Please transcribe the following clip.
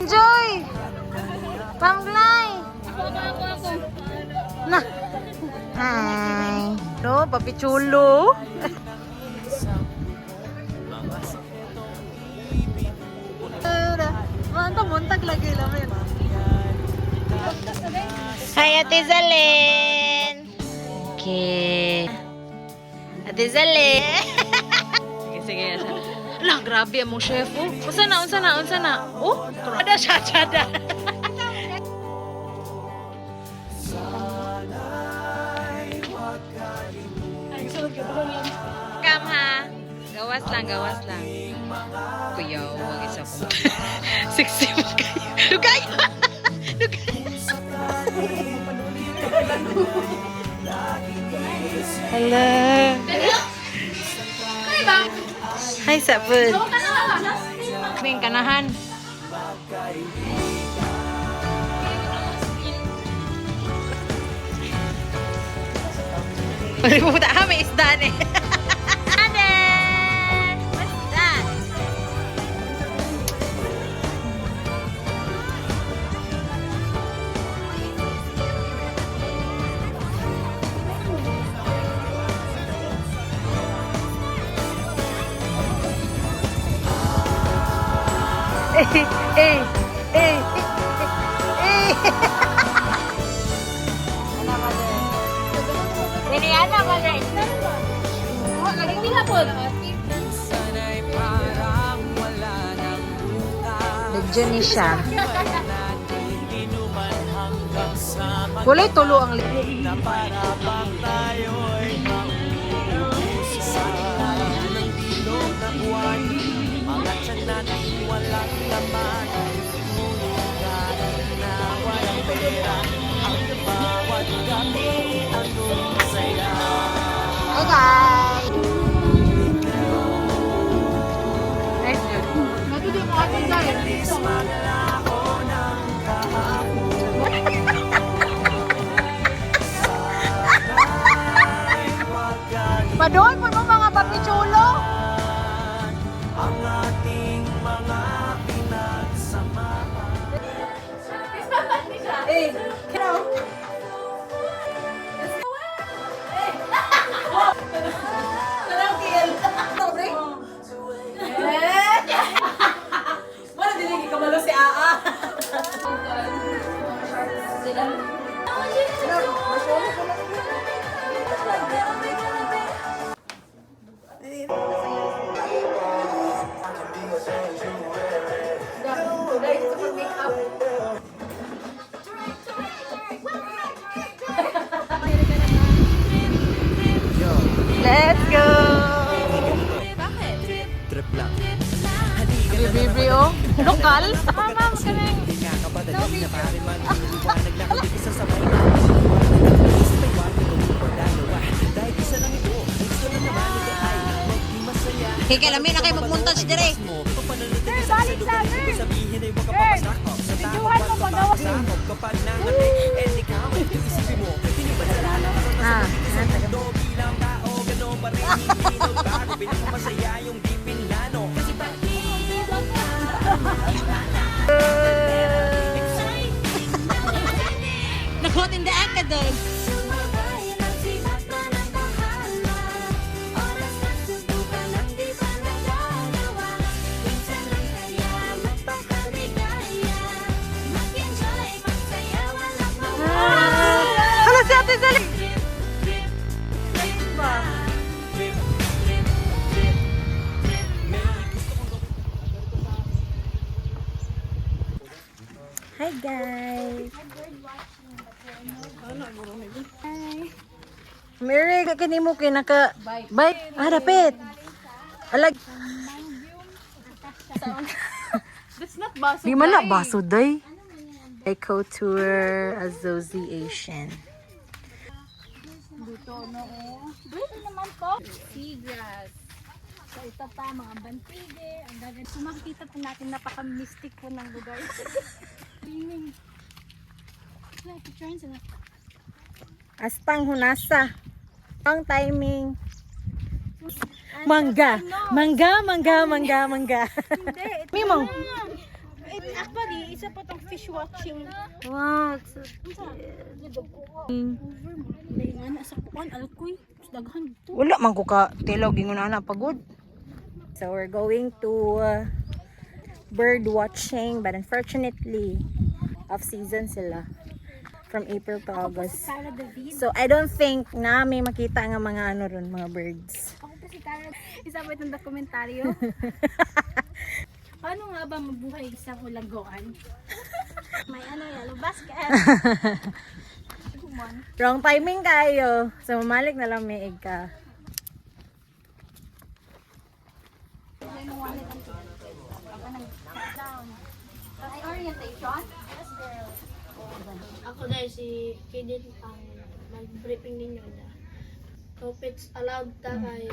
Joy! Pamglay! Ako. Na! Hi! No, papichulo! Muntag lagi namin. Hi, Ate Zalyn! Okay. Ate Zalyn! Sige. Lah, grabe ang mong chef, oh. Unsa na? Oh, ada siya. Kam ha. Gawas lang. Kuya, huwag isa ko. Sexy mo kayo. Lugay! Hello. Hi, Sabun. Kaming kanahan. Puta ha, may isda eh. Ade! What's that? Eh. Ana mother. Laging nilapod. Legend ni siya. Walay tulo ang Hey guys! Nice dude. Natuloy mo ako dyan. Padoy po mo mga papichulo. Ang ating mga pinagsamahan. Eh, kino? Mana dinigil ka malo si Aa? Let's go! Trip lang. Bibi, oh. Lokal? Mama, magaling. Kaya lamin na kayo mag-montage dire. Balik sa akin. Videohan mo pagawa. Nakotindaan ka doon. Hala si Ate Zalyn! Hi guys! Hi! Mary, kakini mo kinaka... Bike? Ah, dapit! Alag... That's not baso. Di man na baso, day. Eco Tour Association. Dito, no? Dito naman po. Seagrass. So, ito pa, mga bantige. Ang gagawin. So, makikita po natin napaka-mystic po ng lugar. Cleaning. Picture sila. Astang hunasa. Ang timing. Mangga. Mangga. Hindi. Ito Mimong. Ito Actually, isa po tong fish watching. Wow. Laingan sa kuan alkoy. Daghan to. Wala man ko ka tilaw gingon ana pagod. So we're going to bird watching, but unfortunately off season sila from April to August. Cara David. So I don't think na may makita nga mga ano ron, mga birds. Ako po si Cara. Isa po itong dokumentaryo. Paano nga ba mabuhay isang hulagoan? May ano, yellow basket. Wrong timing kayo. So mamalik na lang may egg ka. Ay, orientation? Ako dahil si Kidin ang mag-briefing ninyo na. Hope it's allowed ta kay